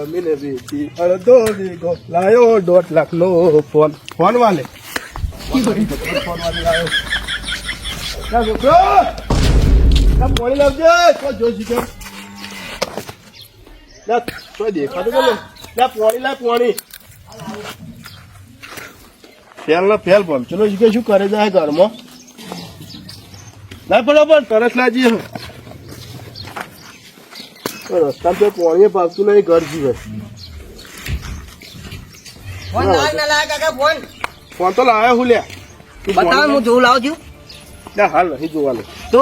જમીને વેચી અડધો વીઘો લાયો 1.5 લાખનો ફોન વાલે ફોન વાલે લાયો ના છોકરો ના પાણી લાવજે તો જોશી કે ના તો દેખાતું બોલો ના પાણી ફેલ પણ ચલો શીખે શું કરે જાય ઘરમાં ના બરાબર તરસ લાગી રસ્તા તો પાણી પાકતું નહીં ઘર જીવે ફોન તો લાવ્યો હું લ્યા હું જોઉં લાવ છું ના હાલ નહીં જોવાનું તો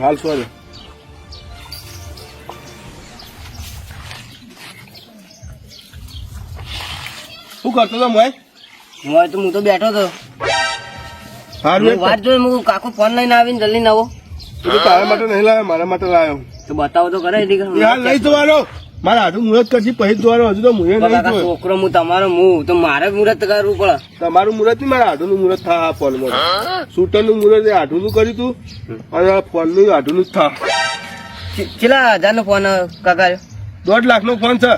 હાલ સોરી શું કરતો હતો મોય હું તો બેઠો હતો સારું વાત જોઈ હું કાકો ફોન લઈને આવીને જલ્દી નવો તું તારા માટે નહીં લાવ્યો મારા માટે લાવ્યો તો બતાવો તો કરે હાલ નહીં જોવાનો મારા હાથું મુહૂર્ત કરશી પછી જોવાનો હજુ તો મુહે નહીં છોકરો હું તમારો તો મારે મુહૂર્ત કરવું પડે તમારું મુહૂર્ત નહીં મારા હાથું નું મુહૂર્ત થા ફોનમાં શૂટર નું મુહૂર્ત હાથું નું કર્યું તું અને ફોન નું હાથું નું જ થા કેટલા 1000 નો ફોન કાકા 1.5 લાખ નો ફોન છે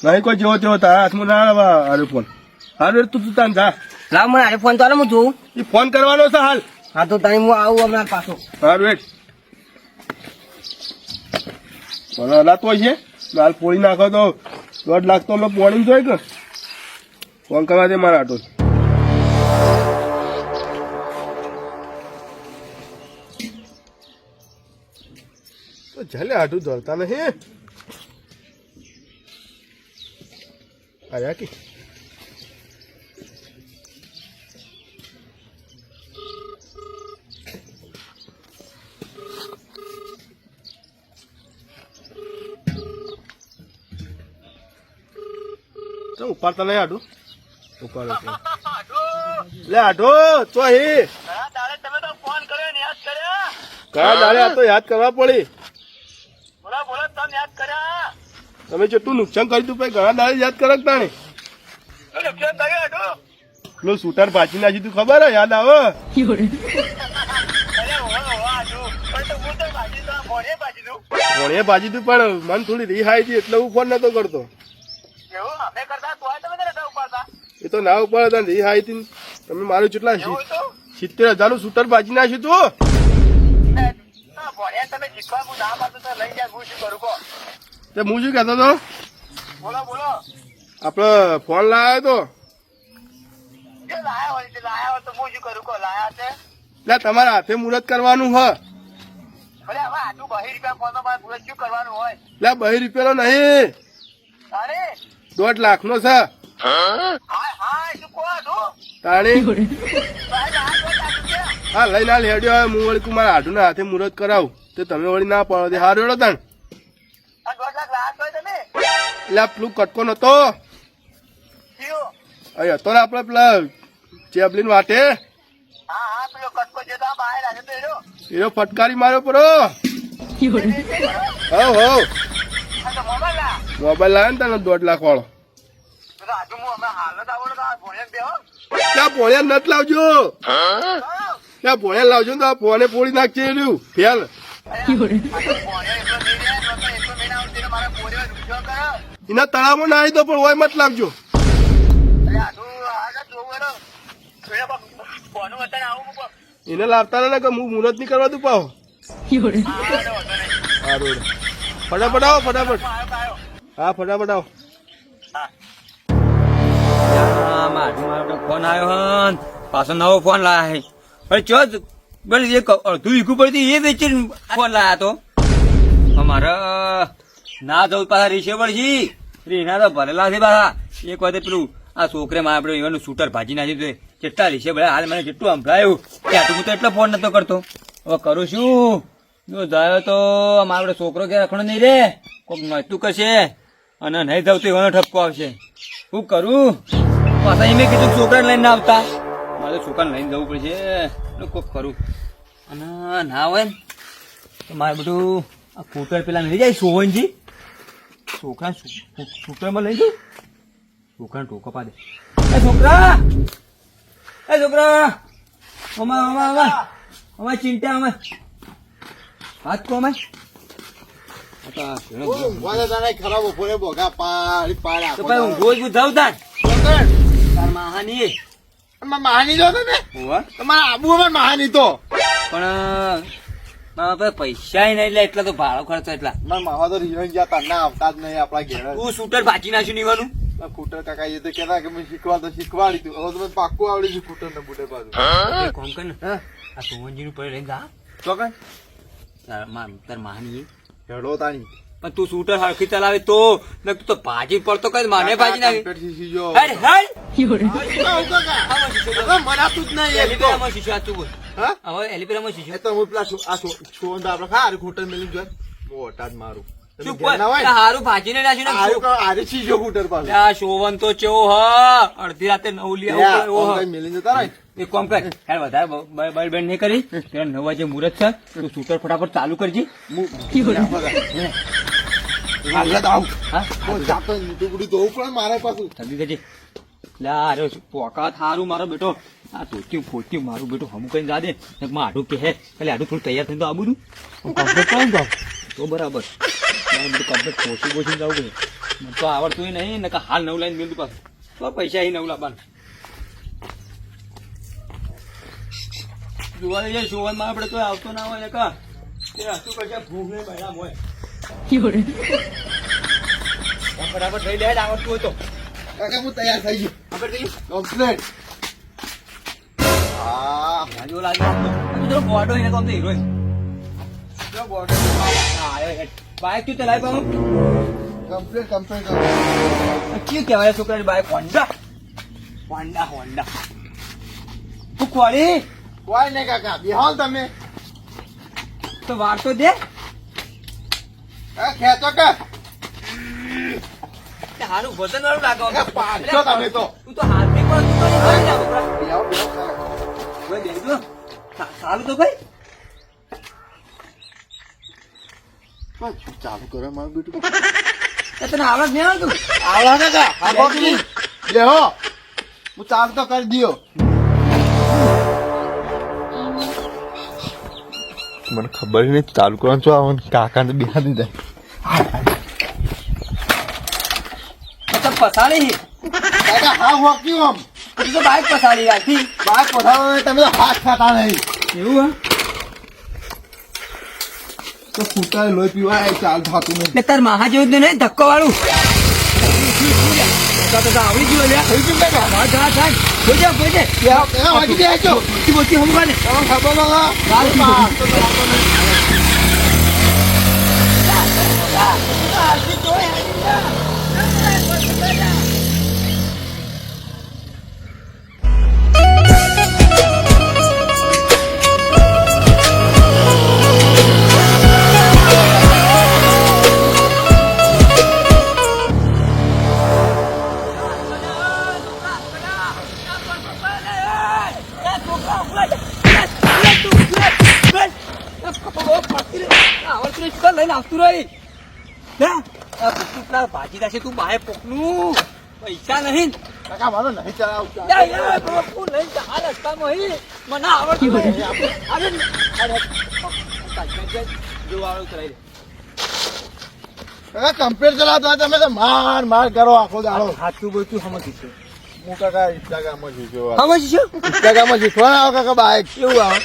નહીં કોઈ જેવો તેવો તારા હાથમાં ના આવે હારે ફોન હારું તું તાન જા લાવ મને હારે ફોન તો હું જોઉં એ ફોન કરવાનો છે હાલ હા તો તારી હું આવું હમણાં પાછો હારું વેટ મને હલાતો છે હાલ પોળી નાખો તો 1.5 લાખ તો અમે પોણી જોઈ કે ફોન કરવા દે મારા આટો તો ચાલે આટું ધરતા નહીં આયા કે ઉપાડતા નહીં આટું ઉપાડે લે આટો તો કયા દાડે આ તો યાદ કરવા પડી તમે જેટલું નુકસાન કર્યું તું ઘણા દાડે યાદ કરક તાણે પેલું શૂટર ભાજી નાખી તું ખબર હે યાદ આવે ભોણે ભાજી તું પણ મન થોડી રિહાઈ હતી એટલે હું ફોન નતો કરતો એ તો ના ઉપર હતા રિહાઈ હતી તમે મારું કેટલા 70,000 નું શૂટર ભાજી નાખ્યું તું હું શું કેતો હતો આપડે ફોન લાવ્યો તો તમારા હાથે મુહૂર્ત કરવાનું હ લે 2 રૂપિયા નો નહીં 1.5 લાખ નો છે તાણી હા લઈને હાલ હેડ્યો હું વળી મારા હાડું ના હાથે મુહૂર્ત કરાવું તો તમે વળી ના પડો હાર હેડો તાણ એટલે પેલું કટકો નતો અહીં હતો ને આપડે પેલા ચેબલીન વાટે એનો ફટકારી માર્યો પડો હવ મોબાઈલ લાવે ને તને 1.5 લાખ વાળો ત્યાં ભોળિયા નથી લાવજો ત્યાં ભોળિયા લાવજો ને તો ફોને પોળી નાખશે એનું ફેલ એના તળાવમાં ના આવી તો પણ હોય મત લાવજો એને લાવતા ને કે હું મુહૂર્ત નહીં કરવા તું પાહો ફટાફટ આવો ફટાફટ હા ફટાફટ આવો ફોન આવ્યો પાછો નવો ફોન લાયા ચો એક અડધું વીઘું પડતી એ વેચીને ફોન લાયા તો અમારે ના જવું પાછા રીશે પડશે રીના તો ભરેલા છે પાછા એક વખતે પેલું આ છોકરે માં આપડે એનું શૂટર ભાજી નાખ્યું કેટલા રીશે ભલે હાલ મને જેટલું સંભળાયું ત્યાં હું તો એટલો ફોન નતો કરતો હવે કરું શું જો જાય તો આપડે છોકરો કે રખડો નહીં રે કોક નતું કરશે અને નહીં જવું તો એનો ઠપકો આવશે શું કરું પાછા એમ કીધું છોકરાને લઈને આવતા મારે છોકરાને લઈને જવું પડશે કોક કરું અને ના હોય ને તો મારે બધું આ સ્કૂટર પેલા લઈ જાય સોવનજી છોકરા સ્કૂટરમાં લઈ જાઉં છોકરાને ટોકો પાડે એ છોકરા અમા ચિંતા અમે વાત કહો અમે ઊંઘવા જતા નહીં, ખરાબ બપોરે ભોગા પાડી પાડ તો આખો ભાઈ હું રોજ જાઉં તાર દાડો. તાર મહાની અમાર મહાની જો તમે હોવા તમારે આબુ અમાર મહાની તો પણ મારા પાસે પૈસા નહીં એટલે એટલા તો ભાડો ખર્ચો એટલા મારા મામા તો રિહાઈ ગયા તા ના આવતા જ નહીં આપડા ઘેર તું શૂટર ભાજી નાખ્યું નીવાનું કૂટર કાકા એ તો કેતા કે મેં શીખવાડી તું હવે તમે પાક્કું આવડી ગયું કૂટર ને બુટે બાજુ કોમ કર ને હા આ સોમનજી નું પડે લઈને જા તો કઈ તાર મહાની હેડો તાણી પણ તું શૂટર હરખી ચલાવે તો ને તું તો ભાજી પડતો કઈ માને ભાજી નાખી કમ્પ્લીટ શીખી જો હેડ હેડ કાકા મનાતું જ નહીં એક તો. એલિપેરામાં શીશો આ તું બોલ હા હવે એલિપેરામાં શીશો એ તો હું પેલા છોન આપડે ખા કૂટર મેલી જોઈ મોટા જ મારું તમે ચૂપ ઘેર ના હોય ને? હારું ભાજીને નાખ્યું ને આર્યું કા- આરે શીશો કૂટર પાછું. આ શોવન તો ચેવો હ અડધી રાતે નવલી યા, આવું આમ કઈ મેલી જતા રહે. એક કામ કર યાર વધારે બળ બેન નહીં કરી તેરા 9 વાગે મુહૂર્ત છે તું શૂટર ફટાફટ ચાલુ કરજે આગળ તો આવું. હા તો જાતો ઊંધું બુડું ધોવું પડે મારે પાછું. જલ્દી કરજે લે અરે પોકા થારું મારો બેટો આ ધોતી ફોતી મારું બેટો હમું કઈ જા દે ને આડું કે હે એટલે આડું થોડું તૈયાર થઈને તો આવું કમ્પ્લીટ કોણ જાવ તો બરાબર મારું બધું કમ્પ્લીટ પોસી પોસી જવું પડે મને તો આવડતું નહીં ને કે હાલ નવ લાઈન મેળવું પાછું તો પૈસા અહીં નવ લાવવાનું જોવા જઈએ શોવનમાં આપણે તો આવતો ના હોય ને કા એ હસું કરશે ભૂખ નહીં બહેરામ હોય ફટાફટ થઈ લે આવડતું હોય તો કાકા હું તૈયાર થઈ ગયો આગળ જઈએ કમ્પ્લીટ. હા જો લાગે તો બોર્ડો એને કોમ તો હીરો જો બોર્ડર બાઈક તું ચલાવી પાઉં કમ્પ્લીટ કમ્પ્લીટ શું કહેવાય છોકરાની બાઈક હોન્ડા હોન્ડા હોન્ડા તું ખોળી કોઈ નહીં કાકા બેહાલ તમે તો વાર તો દે ખેંચો કે હારું વજન વાળું લાગે પાછો તમે તો તું તો હાથથી પણ તું તો નહીં લાગે છોકરા. બેહો, બેહો. ઓય બેસજો. સારું તો ભાઈ પાછું ચાલુ કરે મારું બેટું તને આવડત નહીં આવડતું આવડા કાકા હા બાપજી બેહો હું ચાલુ તો કરી દ્યો મને ખબર નહીં ચાલુ કરવાનું છો આવવાનું કાકા ને બેહા દીધા મતલબ પસાડી કાકા હા હોક્યું આમ તું તો બાઈક પસાડી આખી બાર પધારો તમે તો હાથ ખાતા નહીં એવું તો ફૂટા લોહી પીવા એ ચાલ થતું નહીં હે તાર મહા જેવું તો નહીં ધક્કો વાળું આવડી ગયું લ્યા થઈ ગયું કાકા હા જા જા કોઈ જા કોઈ જા વાગી જાય છો મોટી મોટી હમ ગાને ખબર ભાજી દાશે તું બાય પોકનું પૈસા નહીં કાકા મારો નહીં ચલાવતા મને આવડતું નહીં. અરે, અરે, જો વાળું ચલાવી દે. કાકા કમ્પ્લીટ ચલાવતા તમે તો માર માર કરો આખો દાડો સાચું બોલતું સમજી છે હું કાકા ઇન્સ્ટાગ્રામમાં શીખ્યો સમજી છે ઇન્સ્ટાગ્રામમાં શીખવાના આવે કાકા બાઈક કેવું આવે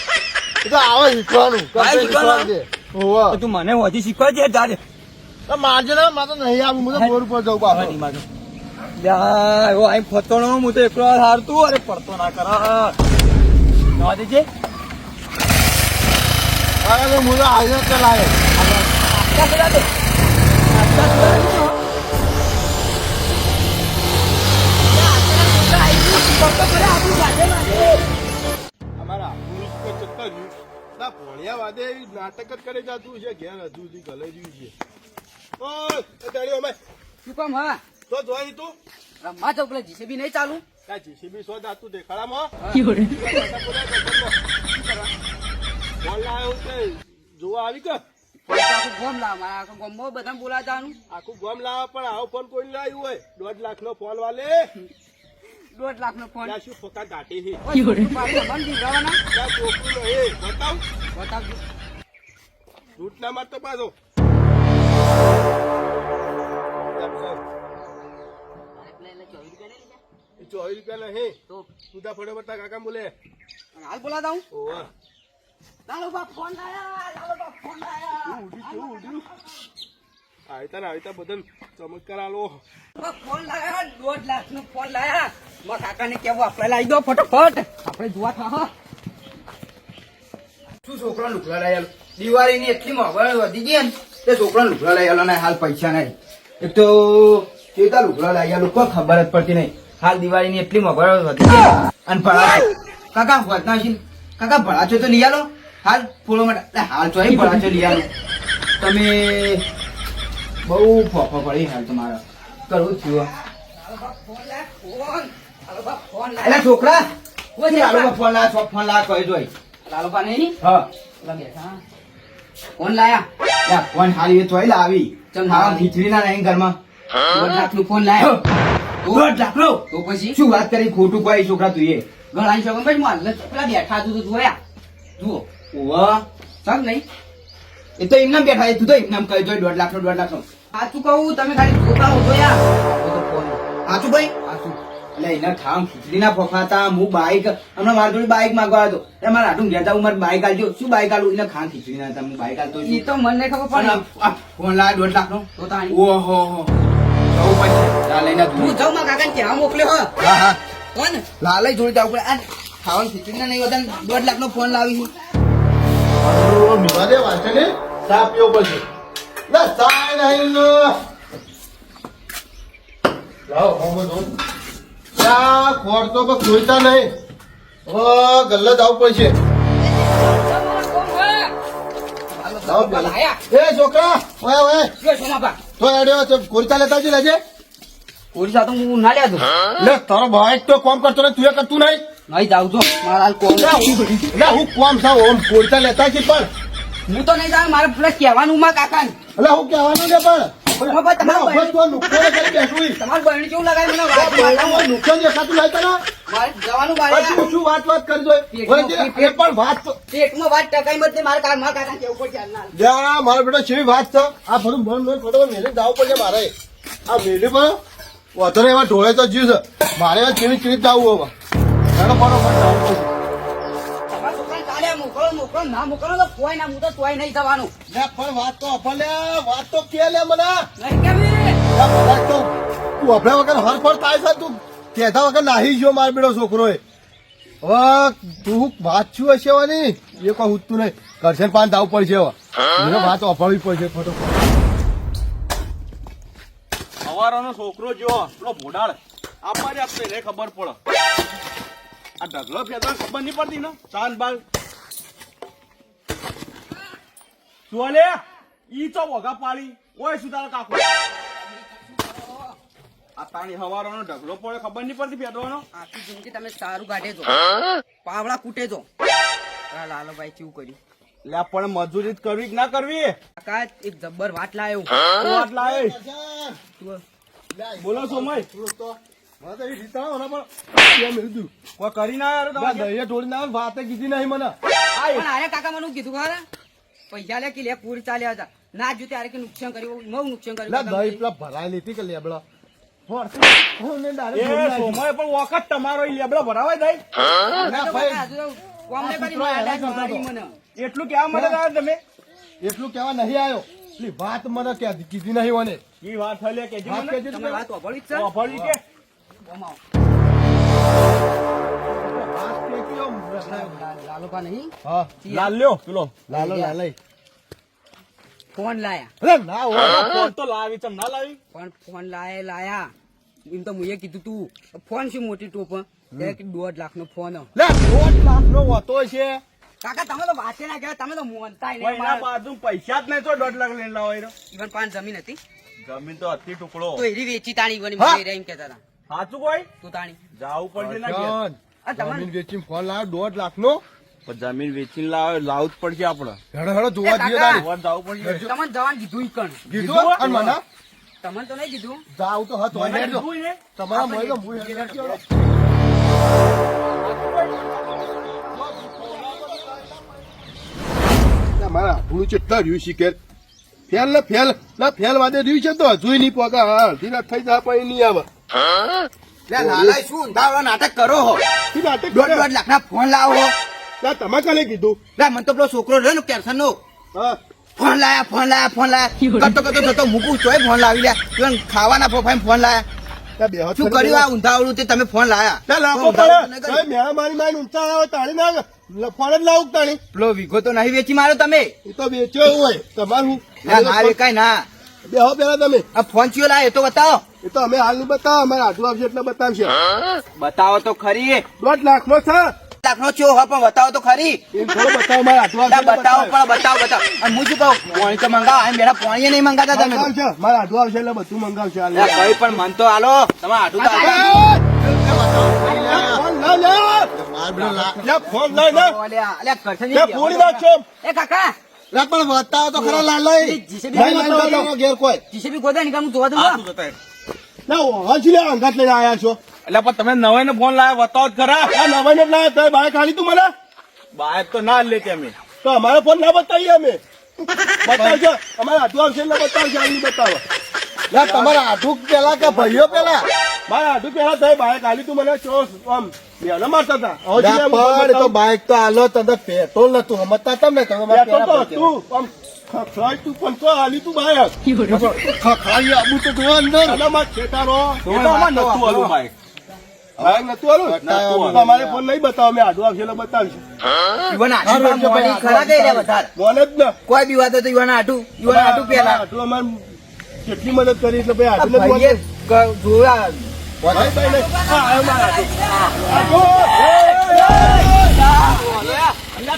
એ તો આવે શીખવાનું બાઈક શીખવાનું? હોવા તો તું મને હોજી શીખવા છે જાડે મારજે ને મારે તો નહીં આવું હું તો બોર ઉપર જઉં બાપા એવો આઈ ફતોણો હું તો એકલો હારતું અરે પડતો ના કરા જવા દેજે કાકા તો હું તો આજે જ ચલાવે આટલા ચલા દે આટલા ચલા દે અમારા પુરુષ પર ચક્કર ના ભોળિયા વાદે નાટક જ કરે જાતું છે ઘેર હજુ સુધી ગલાઈ રહ્યું છે ઓય એ દાડીઓ અમે શું કામ હા તો જોઈ તું રમવા તો પેલા જીસીબી નહીં ચાલુ કા જીસીબી સો જાતું દેખાડામાં બોલ લાવ્યો તે જોવા આવી કે આખું ગોમ લાવ મારા આખું ગોમ બધા બોલા જવાનું આખું ગોમ લાવવા પણ આવો ફોન કોઈ નહીં લાવ્યું હોય 1.5 લાખ નો ફોન વાલે 1.5 લાખ નો ફોન ત્યાં શું ફોકા ઘાટી છે મન દીધવાના ત્યાં ચોખ્ખું લો એ બતાવ બતાવજો જૂઠ ના મારતો પાછો ₹24 નહીં તો તું તા ફટાફટ તારા કાકા બોલે હાલ બોલાતા હું ઓવા લાલો બા ફોન લાયા લાલો બા ફોન લાયા આયતા બદલ ચમત્કાર આલો ફોન લાયા 2 લાખ નો ફોન લાયા મારા કાકાને કેવું આપણે લાવી દો ફટાફટ આપણે જોવા થા શું છોકરા લુગડા લઈ આલો દિવાળીની એટલી મોંઘવારી વધી ગઈ ને તે છોકરા લુગડા લઈ આલો ને હાલ પૈસા નહીં એક તો કેતા લુગડા લઈ આલો કોઈ ખબર જ પડતી નહીં હાલ દિવાળીની એટલી મોંઘવારી વધી ગઈ અને ભળાચો કાકા વધના છે કાકા ભળાચો તો લઈ આલો હાલ ફોડો માટે હાલ તો અહીં ભળાચો લઈ આલો તમે બહુ ફોફો પડી હાલ તમારે કરવું જ થયું એટલે છોકરા ફોન લા કહી જોઈ લાલોબા નહીં હા પેલા બેઠા ફોન લાયા ફોન હારી એ તોય લાવી ચમ હા લાવી? ખીચડી ના નહીં ઘરમાં 2 લાખ નું ફોન લાયો દોઢ લાખનો તો પછી શું વાત કરી ખોટું કોઈ છોકરા તું એ ગણાઈ શકો ભાઈ માલ પેલા બેઠા તું તો જોયા જુઓ ઓવા સર નહીં એ તો એમનામ બેઠા છે, તું તો એમનામ કહી જોઈ 2 લાખનો સાચું કહું તમે ખાલી જોતા હો જોયા આચું ભાઈ આચું એટલે એના ખામ ખીચડી ના ફોફાતા હું બાઈક હમણાં મારા જોડે બાઈક માંગવા હતો એટલે મારા આટું ગયા હતા હું મારે બાઈક આલજો શું બાઈક આલું એને ખામ ખીચડી ના હતા હું બાઈક આલતો એ તો મને ખબર પણ પડે ફોન લાવે 2 લાખનો તો તાણી ઓહો જવું પડશે લા લઈને હું જાઉં મારા કાકાને ત્યાં મોકલ્યો હો હા હા કોણ લાલય જોડી જવું પડે આ ખાવાનું ખીચડી ના નહીં વધારે 2 લાખનો ફોન લાવી છું મિવાદે વાંચે ને ચા પીવો પડશે ના ચા નહીં લો લાવો હોમો દો ચા ખોરતો પણ ખોઈતા નહીં ઓ ગલ્લે જવું પડશે લાવો પેલા. એ છોકરા ઓય ઓય તો એડ્યો છે ખોરતા લેતા જ લેજે ઓરિસા તો હું ના લેતો લે તારો ભાઈ તો કોમ કરતો ને તું એ કરતું નહીં નહીં જાઉં છો મારા હાલ કોમ લે હું કોમ સાવ ઓમ ખોરતા લેતા છે પણ હું તો નહીં જાઉં મારે પેલા કહેવાનું માં કાકા એટલે હું કહેવાનું ને પણ બાપા, તમારું ના, બસ તો નુકસાન કરી બેઠું ઈ. તમારું બહેણ કેવું લગાય મને આ વાત બાયણામાં નુકસાન દેખાતું નહીં તને? મારે જવાનું પણ બારે તું શું વાત કરી દો? પેટમાં- ઓય, એ પણ વાત તો- પેટમાં વાત ટકાઈ મત નહીં, મારે મારા કાકા કેવું પડશે હાલના. જા, મારો બેટો કેવી વાત છે આ બધું મન મન ફટોફટ મેલે જવું પડશે મારે આ મેલે પણ વધારે એવા ઢોળે તો જીવ છે મારે એવા કેવી જવું હવે ચાલો ફટોફટ જવું પડશે તમારા છોકરાને કાલે મોકલો મોકલો ના મોકલો તો કોઈ ના હું તો તોય નહીં જવાનું લે, પણ વાત તો અફળ લે વાત તો કે લે મને નહીં કેવી લે, બધા તો તું અભળે વગર હરફર થાય છે તું કહેતા વગર નાહી ગયો મારો બેટો છોકરો એ હવે તું વાત શું હશે વાની એ કોઈ ઉઠતું નહીં કરશે પાન જવું પડશે હવે મને વાત અફળવી પડશે ફટોફટ સવારનો છોકરો જો પેલો ભોડાળ આપવા જ આપશે એને ખબર પડે આ ઢગલો ફેરવા ખબર નહીં પડતી ને ચાંદ બાલ ચોલે ઈ તો વગા પાડી ઓય સુધાર કાકો આ પાણી હવારનો ઢગલો પડે ખબર નહીં પડતી ફેરવાનો આખી જિંદગી તમે સારું કાઢે છો પાવડા કૂટે છો આ લાલોભાઈ કેવું કર્યું લે પણ મજૂરી જ કરવી કે ના કરવી કાકા એક જબ્બર વાત લાયો વાત લાય બોલો સોમય કોઈ કરી ના યાર તમે વાતે કીધી નહીં મને પણ આરે કાકા મને શું કીધું ખરા પૈસા લે કે લે પૂરી ચાલ્યા હતા ના જો ત્યારે કે નુકસાન કર્યું બહુ નુકસાન કર્યું કાકા દહીં મને. પેલા ભરાય લીધી કે લેબડા એ સોમય પણ વખત તમારો ઈ લેબડો ભરાવાય જાય ના તો ભાઈ. કાકા હજુ તો કોમને કરી આ માર્યા કૂતરો મારી હેરાન મને એટલું કેવા માટે આવ્યા તમે એટલું કેવા નહીં આવ્યો એટલી વાત મને કીધી નહીં મને ઈ વાત થલે કે વાત કહેજો તમે વાત વાપરવી જ છે ઓફળી કે બોમાવો. વાત કેજો. લાલોભા નહીં હા લાલ લ્યો પેલો લાલો લાલય ફોન લાયા અરે ના હોય ફોન તો લાવી ચમ ના લાવી પણ ફોન લાયા એમ તો મુએ કીધું તું ફોન શું મોટી ટોપ કે 1.5 લાખનો ફોન લે 2 લાખનો હોતો છે કાકા તમે તો વાંચે ના કહેવાય તમે તો મોનતાય કોઈ નહીં ના બાજુ પૈસા જ નહીં તો 1.5 લાખ લઈને લાવો એનો ઇવન 5 જમીન હતી જમીન તો હતી ટુકડો તો એરી વેચી તાણી બની હા. મને એમ કહેતા હતા સાચું કોઈ તું તાણી જાવું પડશે ના ઘેર. અર્જન, આ તમારે- જમીન વેચીને ફોન લાવ્યો 1.5 લાખનો પણ જમીન વેચીને લાવવું જ પડશે આપણે હેડો હેડો જોવા એ જઈએ કાકા. તારી. જોવા જવું પડશે તમને જવાન કીધું ઈ કણ કીધું અને મને તમને તો નહીં કીધું જાવ તો હતો મને હેડજો. કીધું ને. તમારા મોય તો મુય હેડજો. ના, મારા ભૂલું છે એટલા રહ્યું શીખે ફેલ ને ફેલ ના ફેલ વાદે રહ્યું છે તો હજુ નહીં પોકા હા અડધી રાત થઈ જાય પછી નહીં આવે લે લાલાય શું ઊંધાવાળા નાટક કરો હો શું નાટક દોઢ કરે? દોઢ લાખના ફોન લાવો હો ના, તમે કાલે કીધું લે મને તો પેલો છોકરો રહ્યો ને કેરસન નો હા ફોન લાયા કરતો કરતો મૂકું તોય ફોન લાવી લ્યા તું ખાવાના ફોફાઈ ફોન લાયા ત્યાં બેહો શું કર્યું આ ઊંધાવાળું તે તમે ફોન લાયા ત્યાં લાવો ઊંધાવાળું પડે નહીં કર્યું. મેળા મારી મારી ઊંચા આવે તાળી ના ફોન જ લાવું તાળી પેલો વીઘો તો નહીં વેચી મારો તમે એ તો વેચ્યો હોય તમારું ના વેકાય ના બેહો પેલા તમે આ ફોન ચિયો લાયો એ તો બતાવો એ તો અમે હાલ નહીં બતાવો અમારે આટલું આવશે એટલે બતાવશે બતાવો તો ખરી 1.5 લાખનો છે લાખનો ચિયો હા પણ બતાવો તો ખરી એમ થોડો બતાવો મારે આટલું આવશે એટલે બતાવો પણ બતાવો અને હું શું કહું પાણી તો મંગાવો આ મેરા પાણી નહીં મંગાતા તમે તો. મંગાવશે મારે આટલું આવશે એટલે બધું મંગાવશે હાલ. લે, કઈ પણ મન તો હાલો તમે આટલું તો એ! ફોન લઈ લે લે, ફોન લઈ લે લે, ફોડી નાખશો એ કાકા લે, પણ બતાવો તો ખરા લાલભાઈ જીસીબી નહીં બતાવો ઘેર કોઈ જીસીબી ગોદા નીકળ હું જોવા દઉં આ શું જતા રહે? ના હજી લે અંગાત લઈને આયા છો એટલે પણ તમે નવાઈ ને ફોન લાવ્યા બતાવો જ ખરા આ નવાઈને જ લાયા તો બાય ખાલી તું મને બાઇક તો ના જ લેતી અમે તો અમારો ફોન ના બતાવીએ અમે બતાવજો અમારે આટલું આવશે એટલે બતાવશે હાલ નહીં બતાવો તમારા આઠું પેલા કે ભાઈઓ પેલા મારે આટલું પેલા થાય બાય ખાલી તું મને ચો આમ બેનો મારતા હતા હવે લ્યા, પણ તો બાઈક તો આલો તને પેટ્રોલ નતું સમજતા તમે તમે મારા તો પેલા પર તું આમ ખખડાય તું પણ તો હાલી તું બાય ખખડાવી આબુ તો જો અંદર અનામાં છેટારો એ તો અમારે નતું હાલું બાઇક બાય નતું હાલું બતાવો. તો અમારે ફોન નહીં બતાવો મેં આડું આવશે એટલે બતાવીશું ઈવન આટલું મોડી ખરા કઈ રહ્યા વધારે મોને જ ના કોઈ બી વાત હોય તો ઈવન આટું પેલા આટલું અમારે કેટલી મદદ કરી એટલે ભાઈ આ આટલું જ ભાઈએ જોયા ભાઈ ભાઈ નહીં. હા, હવે મારે આટલું.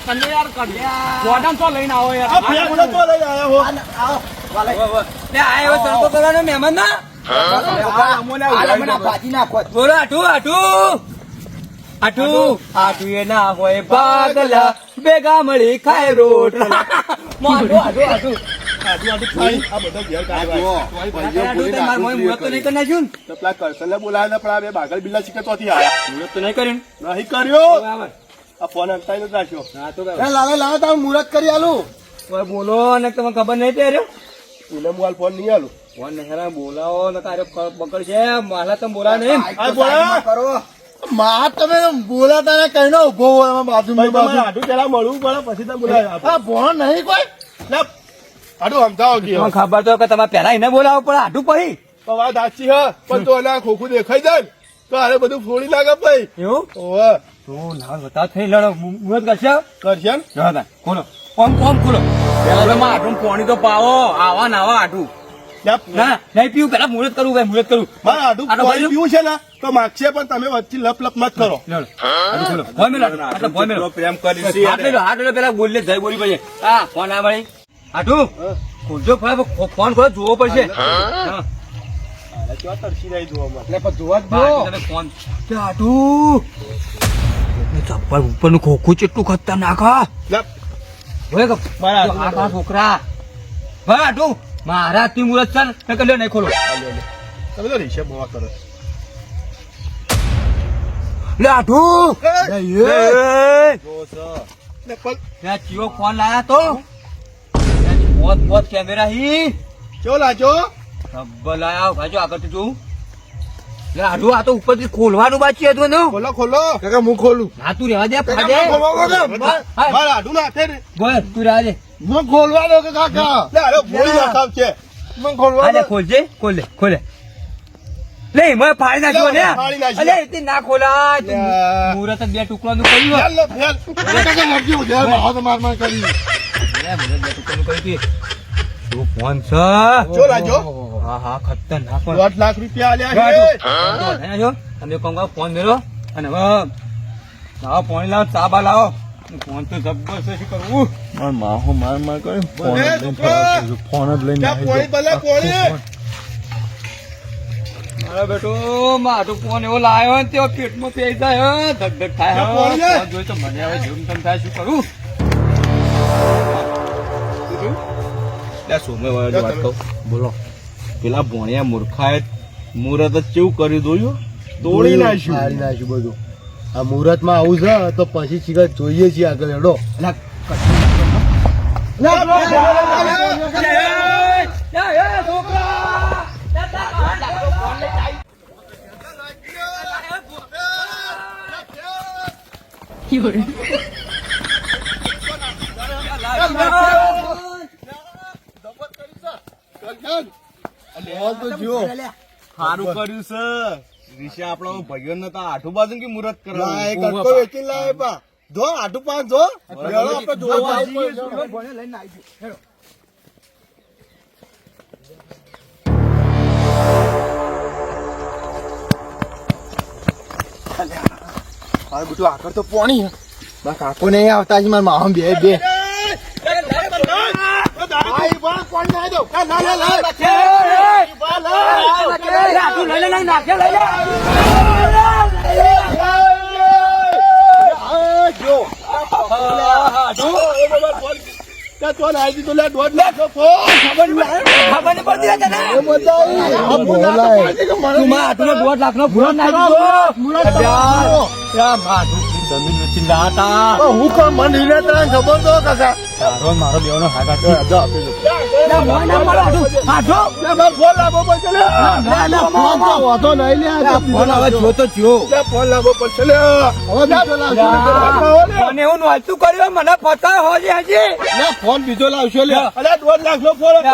તમે યાર ગોડામ તો લઈને આવો આ યાર ફેર મને તો લઈ આયા હો. લે આ એવો તડકો કરવાનો મહેમાન ના ભાજી નાખો બોલો આટું એ ના હોય ભાગલા ભેગા મળી ખાય રોટલા આટું આટલું ખાઈ આ બધા ઘેર કાઢવા. માર મોય મુહૂર્ત તો નહીં કરી નાખ્યું તો પેલા કરસનને બોલાવ્યા હતા, પણ આ બે બાગલ બિલ્લા શીખે ચોથી આયા મુહૂર્ત તો નહીં કર્યું નહીં કર્યો આ ફોન અંતાઈ નથી રાખ્યો લાવે લાવે તમે મુહૂર્ત કરી આલું બોલો ને તમને ખબર નહીં પહેર્યો એને હું હાલ ફોન નહીં આલું ફોન નહીં બોલાવો ને તારે પકડ છે માલા તમે બોલા નહીં આ બોલા કરો માં તમે બોલાતા ને કઈ નો ઉભો હોય એમાં બાજુ ભાઈ તમારે આટલું પેલા મળવું પડે પછી તમે બોલાવ્યા આ ભણ નહીં કોઈ આટલું સમજાવો કે તમને ખબર તો કે તમારે પહેલા એને બોલાવો પણ આટું પડી પણ વાત સાચી હ પણ તો એના ખોખું દેખાઈ જાય ને તો આરે બધું ફોડી નાખે ભાઈ એવું ઓવે તો ના બતા થઈ લડો મુહૂર્ત કરશે કરશે ને ખોલો ઓમ ખોલો પેલા તમે આટું પાણી તો પાવો આવા ને આવા આટું ના નહીં પીવું પેલા મુહૂર્ત કરવું ભાઈ મુહૂર્ત કરવું મારે આટલું આટલું પાણી ભર્યું? પીવું છે ને તો માગશે પણ તમે વચ્ચે લપ લપ મત કરો લડો આટલું ખોલો ભોય મેલો આટલું ભોય મેલો પ્રેમ કરી હાથ મેલો પેલા બોલે જય બોલી પડશે હા ફોન આ મળી આટું ખોલજો ફોન ખોલો જોવો પડશે હા અરે કેવા તરસી રહી જોવા માટે એટલે પણ જોવા જ દો તમે ફોન કે આટું ચપ્પલ ઉપરનું ખોખું કેટલું ખતરનાક હા લપ. હોય કે મારા આ આ છોકરા ભાઈ આટું મારા તી મુરત છે ને કે લ્યો નહીં ખોલો તમે તો રીશે બોવા કરો લે આટું એ, એ ને પણ ત્યાં ચિયો ફોન લાયા તો ત્યાં પોત કેમેરા હી કેવો લાજો સબ્બર લાયા ભાજો આગળ જોઉં લે આટું આ તો ઉપરથી ખોલવાનું બાકી હતું ને ખોલો ખોલો કાકા હું ખોલું ના તું રહેવા દે ફાડે મારે આડું ના હાથે બોલ તું રહેવા દે હું ખોલવા દો કે કાકા લે અરે ભોળી નાખાવ છે હું ખોલવા આલે ખોલજે ખોલે લે મેં ફાડી નાખ્યો ને ફાડી નાખ્યો. અલે તે ના ખોલા લે. મુરત બે ટુકડાનું કર્યું ફેલ લો, ફેલ. કાકા લડજો ધ્યાન હાથ માર માર કરી બે ટુકડાનું કર્યું તો ફોન છે જો લાજો હા હા ખતરનાક ફોન 1.5 લાખ રૂપિયા આલ્યા છે જો તમે કહો ફોન મેળો અને હવે લાવો પાણી લાવો ચાબા લાવો ફોન તો જબરજસ્ત કરવું માહો માર માર કરે એ છોકરા, ફોન જ લઈને ત્યાં પોણી બદલે પોણી. અરે બેટો મારું ફોન એવો લાવ્યો ને તેઓ પેટમાં પેઈ જાય ધક ધક થાય ત્યાં ફોન છે? ફોન જોઈ તો મને હવે જેમ તેમ થાય શું કરું વાત કહું બોલો પેલા ભોણિયા મૂર્ખાએ મુહૂર્ત જ કેવું કરી દોયું તોડી નાખ્યું ફાડી નાખ્યું બધું આ મુહૂર્ત માં આવું છે તો પછી શીખર જોઈએ છીએ આગળ હેડો સારું કર્યું છે વિશે આપણા ભાઈઓ ને તો આઠું બાજુ કે મુહૂર્ત લાય કરવા કટકો વેચી લાય પા જો આટું પાંચ જો વેળો આપણે જોવા જવું પડશે. ભણે લઈને આવી ગયો હેડો. મારે બધું આગળ તો પોણી મારા કાકો નહીં આવતા જ મારા મામા બે બે આઈ બા કોણ ના દો કા ના લે હું કોણ મને તને ખબર તો કાકા મારો બેવનો હાકા મને એવું નોતું કર્યું મને પતા હોય હજી ફોન બીજો લાવશો લે અલ્યા 2 લાખ નો ફોન હતો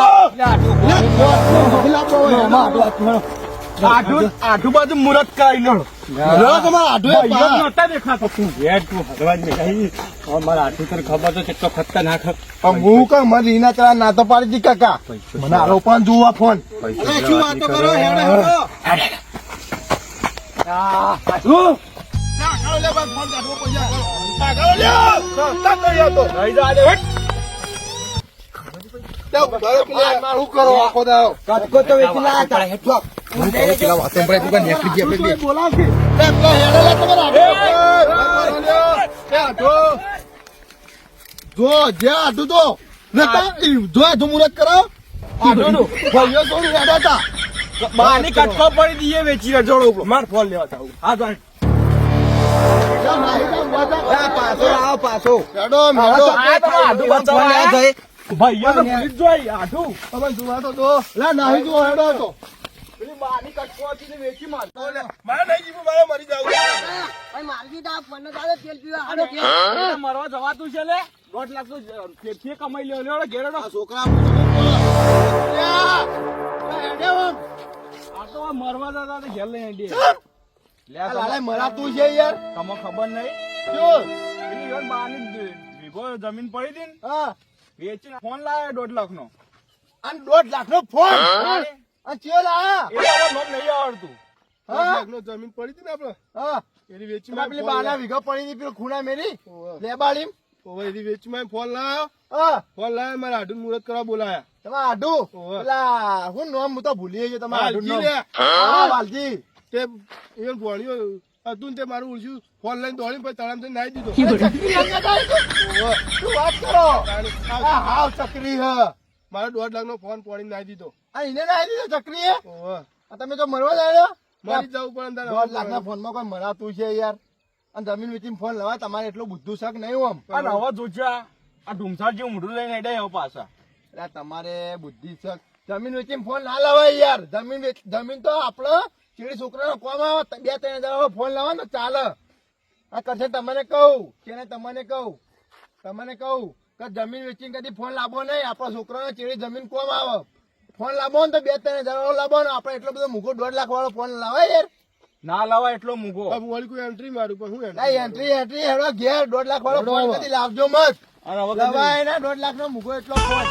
આઠું બાજુ મુહૂર્ત કરાવી લો નતા દેખાતો તું વેટ તું ભગવાન ને કઈ મારા આટલું તને ખબર તો કેટલો ખતરનાક હું કઈ મને રીના તરા ના તો પાડી દી કાકા મને આરો પણ જોવા ફોન શું વાતો કરો હેડો શું કરો આખો દાડો કટકો તો વેચી લાયા હતા. જો જે આટું તો જો આટું મુહૂર્ત કરાવ ભાઈઓ થોડું હેડા હતા બાની કટકો પડી દીએ વેચી જોડો માર ફોન લેવા જાવ હા તો પાછો આવો પાછો. હેડો ભાઈઓ તો ભૂલી જ જોઈ આઠું તમે જોવા તો લે નાહી જો હેડો તો બાની કટકો હતી વેચી મારતો મારે નહીં જીવું મારે મરી જાવ મરવા જવાતું છે લે 2 લાખ તો ફેરથી કમાઈ લ્યો લ્યો ઘેરડો છોકરા આ તો મરવા જતા ઘેર લઈ હેડી મરા તું છે યાર તમને ખબર નહીં શું પેલી યાર બાની વીઘો જમીન પડી હતી ને હા વેચીને ફોન લાવ્યો 2 લાખ નો અને 1.5 લાખ નો ફોન આ ચિયો લાયા એ તો નામ નહીં આવડતું 1.5 લાખ નો જમીન પડી હતી ને આપણે હા એની વેચી માં પેલી બાના વીઘા પડી હતી પેલો ખૂણા મેરી લેબાડી ઓવે એની વેચી માં ફોન લાયો હા ફોન લાયો મારા આડું મુહૂર્ત કરવા બોલાયા તમારા આડું પેલા હું નામ હું તો ભૂલી ગયો તમારા આડું નામ હા વાલજી તે એ ભોળ્યો હતું તે મારું ઉલશું ફોન લઈને દોડી પછી તળામ થઈને નાઈ દીધો શું વાત કરો હાવ ચકરી હ મારો 1.5 લાખ નો ફોન પોણી નાઈ દીધો આ એને નાઈ દીધો ચકરી હે તમે તો મરવા જાય મરી જવું પણ 1.5 લાખ ના ફોન માં કોઈ મરાતું છે યાર અને જમીન વેચીને ફોન લવા તમારે એટલું બુદ્ધું શક નહીં આમ અને હવે જોજા આ ઢુમસાર જેવું મોઢું લઈને હેડે પાછા એટલે તમારે બુદ્ધિ શક જમીન વેચીને ફોન ના લવાય યાર જમીન તો આપડે ચીડી છોકરાનો કોમ આવે 2-3 હજાર ફોન લાવો ને ચાલે આ કરશે તમને કહું કે તમને કહું કે જમીન વેચીને કદી ફોન લાવો નહીં આપણા છોકરાને ચીડી જમીન કોમ આવે ફોન લાવો ને તો 2-3 હજાર લાવો ને આપડે એટલો બધો મૂકો 1.5 લાખ વાળો ફોન લાવે યાર ના લાવા એટલો મૂકો કોઈ એન્ટ્રી મારું પણ હું એન્ટ્રી હેડો ઘેર 1.5 લાખ વાળો ફોન કદી લાવજો મત અને હવે લવાય ને 1.5 લાખ નો મૂકો એટલો ફોન